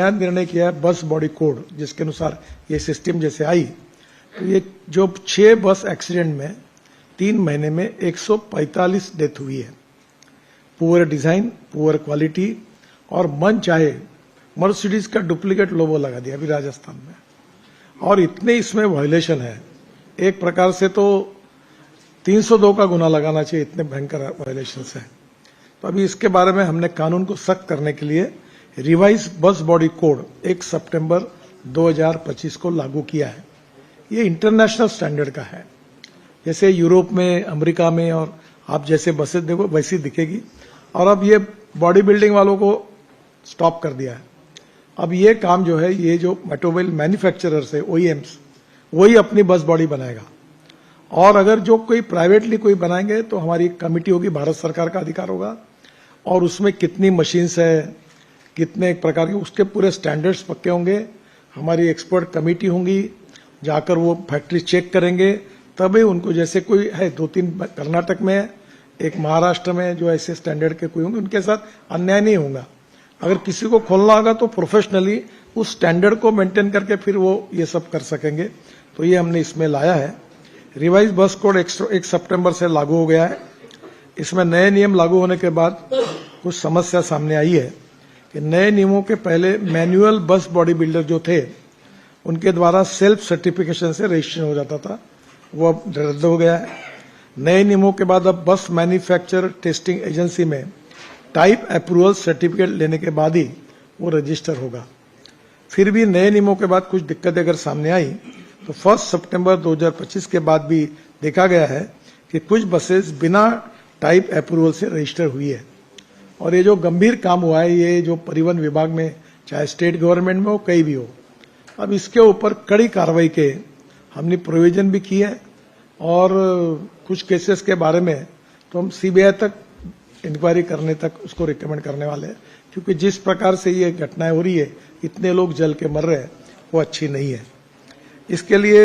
नया निर्णय किया है बस बॉडी कोड, जिसके अनुसार ये सिस्टम जैसे आई तो ये जो 6 बस एक्सीडेंट में 3 महीने में 145 डेथ हुई है। पुअर डिजाइन, पुअर क्वालिटी और मन चाहे मर्सिडीज का डुप्लीकेट लोगो लगा दिया अभी राजस्थान में, और इतने इसमें वायलेशन है। एक प्रकार से तो 302 का गुना लगाना चाहिए, इतने भयंकर वायलेशन है। तो अभी इसके बारे में हमने कानून को सख्त करने के लिए रिवाइज बस बॉडी कोड 1 सितंबर 2025 को लागू किया है। ये इंटरनेशनल स्टैंडर्ड का है, जैसे यूरोप में, अमेरिका में, और आप जैसे बसें देखो वैसी दिखेगी। और अब ये बॉडी बिल्डिंग वालों को स्टॉप कर दिया है। अब ये काम जो है, ये जो ऑटोमोबाइल मैन्युफैक्चरर्स है, OEMs, वही अपनी बस बॉडी बनाएगा। और अगर जो कोई प्राइवेटली कोई बनाएंगे तो हमारी कमिटी होगी, भारत सरकार का अधिकार होगा, और उसमें कितनी मशीन्स है, कितने प्रकार के, उसके पूरे स्टैंडर्ड्स पक्के होंगे। हमारी एक्सपर्ट कमेटी होंगी, जाकर वो फैक्ट्री चेक करेंगे, तभी उनको, जैसे कोई है 2-3 कर्नाटक में, एक महाराष्ट्र में, जो ऐसे स्टैंडर्ड के कोई होंगे, उनके साथ अन्याय नहीं होगा। अगर किसी को खोलना होगा तो प्रोफेशनली उस स्टैंडर्ड को मेंटेन करके फिर वो ये सब कर सकेंगे। तो ये हमने इसमें लाया है। रिवाइज बस कोड 1 सितंबर से लागू हो गया है। इसमें नए नियम लागू होने के बाद कुछ समस्या सामने आई है कि नए नियमों के पहले मैनुअल बस बॉडी बिल्डर जो थे, उनके द्वारा सेल्फ सर्टिफिकेशन से रजिस्ट्रेशन हो जाता था, वो अब रद्द हो गया है। नए नियमों के बाद अब बस मैन्युफैक्चर टेस्टिंग एजेंसी में टाइप अप्रूवल सर्टिफिकेट लेने के बाद ही वो रजिस्टर होगा। फिर भी नए नियमों के बाद कुछ दिक्कतें अगर सामने आई तो 1 सितंबर 2025 के बाद भी देखा गया है कि कुछ बसेस बिना टाइप अप्रूवल से रजिस्टर हुई है। और ये जो गंभीर काम हुआ है, ये जो परिवहन विभाग में, चाहे स्टेट गवर्नमेंट में हो, कहीं भी हो, अब इसके ऊपर कड़ी कार्रवाई के हमने प्रोविजन भी की है। और कुछ केसेस के बारे में तो हम CBI तक इंक्वायरी करने तक उसको रिकमेंड करने वाले हैं, क्योंकि जिस प्रकार से ये घटनाएं हो रही है, इतने लोग जल के मर रहे हैं, वो अच्छी नहीं है। इसके लिए